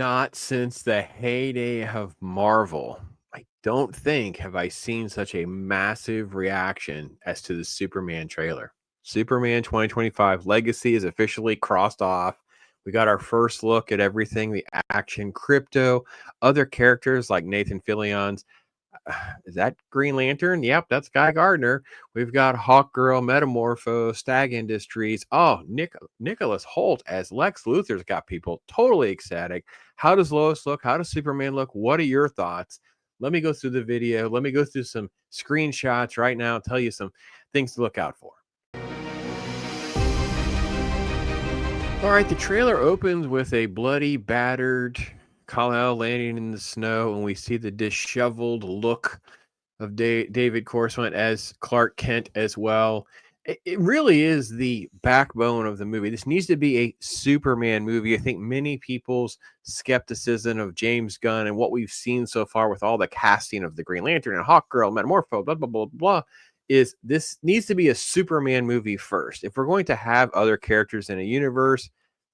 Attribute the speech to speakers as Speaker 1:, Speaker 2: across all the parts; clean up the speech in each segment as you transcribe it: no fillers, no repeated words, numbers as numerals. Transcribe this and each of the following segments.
Speaker 1: Not since the heyday of Marvel. I don't think have I seen such a massive reaction as to the Superman trailer. Superman 2025 Legacy is officially crossed off. We got our first look at everything, the action, crypto, other characters like Nathan Fillion's is that Green Lantern? Yep, that's Guy Gardner. We've got Hawkgirl, Metamorpho, Stag Industries. Oh, Nicholas Holt as Lex Luthor's got people totally ecstatic. How does Lois look? How does Superman look? What are your thoughts? Let me go through the video. Let me go through some screenshots right now, tell you some things to look out for. All right, the trailer opens with a bloody, battered Kal-El landing in the snow, and we see the disheveled look of David Coruscant as Clark Kent as well. It really is the backbone of the movie. This needs to be a Superman movie. I think many people's skepticism of James Gunn and what we've seen so far with all the casting of the Green Lantern and Hawkgirl, Metamorpho, blah, blah, blah, blah, is this needs to be a Superman movie first. If we're going to have other characters in a universe,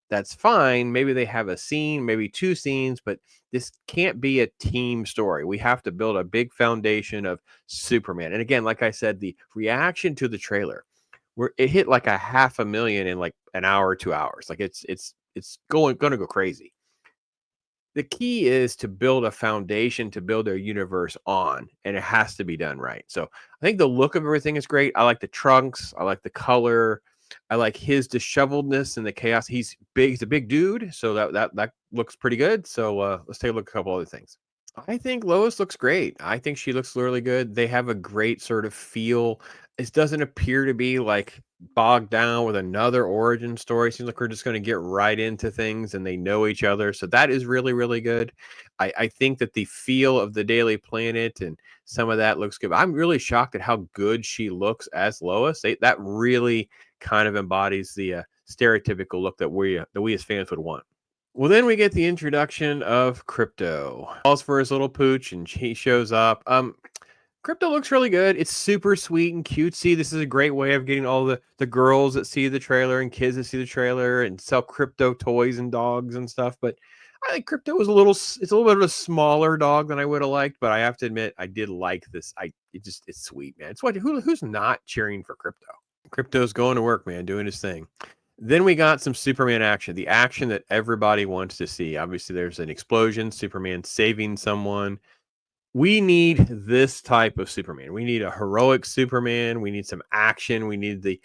Speaker 1: that's fine. Maybe they have a scene, maybe two scenes, but this can't be a team story. We have to build a big foundation of Superman. And again, like I said, the reaction to the trailer, where it hit like 500,000 in like an hour or 2 hours. Like it's going to go crazy. The key is to build a foundation to build their universe on, and it has to be done right. So I think the look of everything is great. I like the trunks. I like the color. I like his disheveledness and the chaos. He's big. He's a big dude, so that looks pretty good. So let's take a look at a couple other things. I think Lois looks great. I think she looks really good. They have a great sort of feel. It doesn't appear to be like bogged down with another origin story. Seems like we're just going to get right into things and they know each other. So that is really, really good. I think that the feel of the Daily Planet and some of that looks good. I'm really shocked at how good she looks as Lois. That really kind of embodies the stereotypical look that we as fans would want. Well, then we get the introduction of Crypto. Calls for his little pooch, and he shows up. Crypto looks really good. It's super sweet and cutesy. This is a great way of getting all the girls that see the trailer and kids that see the trailer and sell crypto toys and dogs and stuff. But I think Crypto was it's a little bit of a smaller dog than I would have liked. But I have to admit, I did like this. It's sweet, man. It's who's not cheering for Crypto? Crypto's going to work, man, doing his thing. Then we got some Superman action, the action that everybody wants to see. Obviously, there's an explosion, Superman saving someone. We need this type of Superman. We need a heroic Superman. We need some action. We need the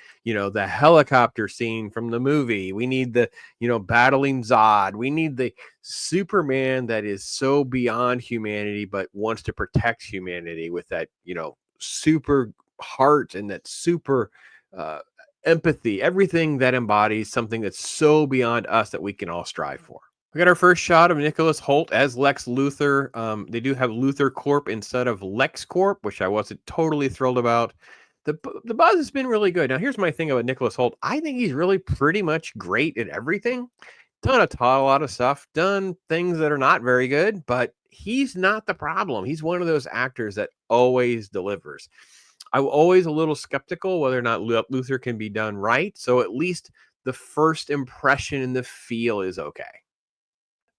Speaker 1: helicopter scene from the movie. We need battling Zod. We need the Superman that is so beyond humanity, but wants to protect humanity with that, super heart and that super uh, empathy, everything that embodies something that's so beyond us that we can all strive for. We got our first shot of Nicholas Holt as Lex Luthor. They do have Luthor Corp instead of Lex Corp, which I wasn't totally thrilled about. The buzz has been really good. Now, here's my thing about Nicholas Holt. I think he's really pretty much great at everything. Done a lot of stuff, done things that are not very good, but he's not the problem. He's one of those actors that always delivers. I'm always a little skeptical whether or not Luthor can be done right. So at least the first impression and the feel is okay.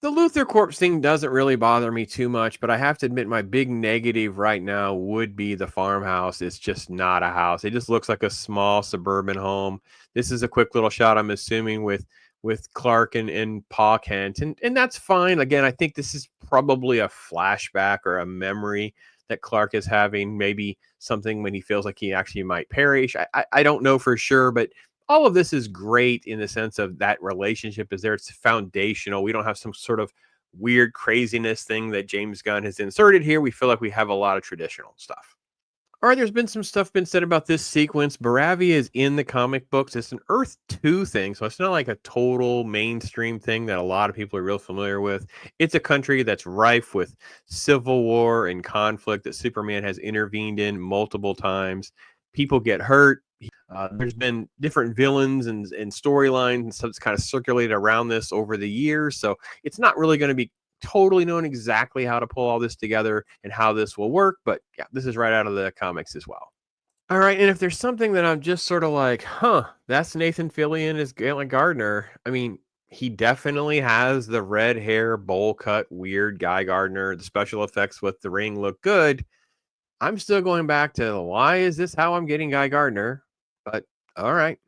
Speaker 1: The Luthor Corp thing doesn't really bother me too much, but I have to admit my big negative right now would be the farmhouse. It's just not a house. It just looks like a small suburban home. This is a quick little shot, I'm assuming, with Clark and Pa Kent, and that's fine. Again, I think this is probably a flashback or a memory that Clark is having, maybe something when he feels like he actually might perish. I don't know for sure, but all of this is great in the sense of that relationship is there. It's foundational. We don't have some sort of weird craziness thing that James Gunn has inserted here. We feel like we have a lot of traditional stuff. All right, there's been some stuff been said about this sequence. Baravi is in the comic books. It's an Earth 2 thing, so it's not like a total mainstream thing that a lot of people are real familiar with. It's a country that's rife with civil war and conflict that Superman has intervened in multiple times. People get hurt. There's been different villains and storylines and stuff that's kind of circulated around this over the years. So it's not really going to be totally known exactly how to pull all this together and how this will work. But yeah, this is right out of the comics as well. All right. And if there's something that I'm just sort of like, that's Nathan Fillion as Gardner. I mean, He definitely has the red hair, bowl cut, weird guy Gardner. The special effects with the ring look good. I'm still going back to why is this how I'm getting Guy Gardner? But all right.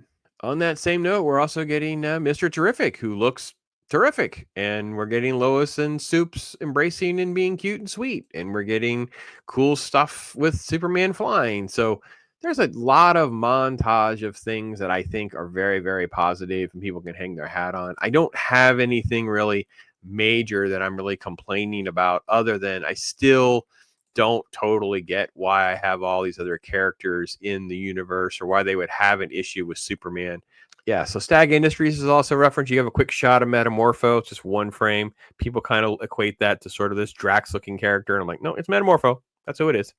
Speaker 1: On that same note, we're also getting Mr. Terrific, who looks terrific. And we're getting Lois and Soups embracing and being cute and sweet. And we're getting cool stuff with Superman flying. So there's a lot of montage of things that I think are very, very positive and people can hang their hat on. I don't have anything really major that I'm really complaining about, other than I still don't totally get why I have all these other characters in the universe, or why they would have an issue with Superman. Yeah, so Stag Industries is also referenced. You have a quick shot of Metamorpho, it's just one frame. People kind of equate that to sort of this Drax looking character. And I'm like, no, it's Metamorpho. That's who it is.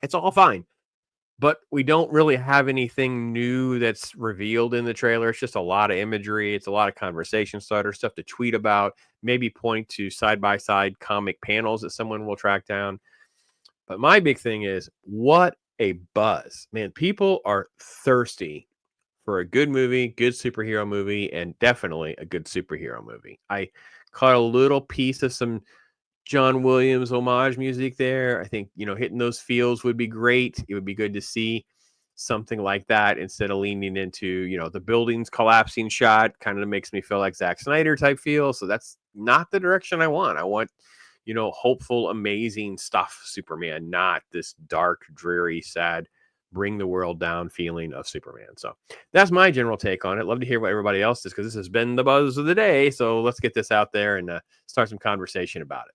Speaker 1: It's all fine. But we don't really have anything new that's revealed in the trailer. It's just a lot of imagery. It's a lot of conversation starter stuff to tweet about, maybe point to side by side comic panels that someone will track down. But my big thing is, what a buzz. Man, people are thirsty for a good movie, good superhero movie, and definitely a good superhero movie. I caught a little piece of some John Williams homage music there. I think, hitting those feels would be great. It would be good to see something like that instead of leaning into, the buildings collapsing shot. Kind of makes me feel like Zack Snyder type feel. So that's not the direction I want. I want, hopeful, amazing stuff, Superman, not this dark, dreary, sad, bring the world down feeling of Superman. So that's my general take on it. Love to hear what everybody else is, because this has been the buzz of the day. So let's get this out there and start some conversation about it.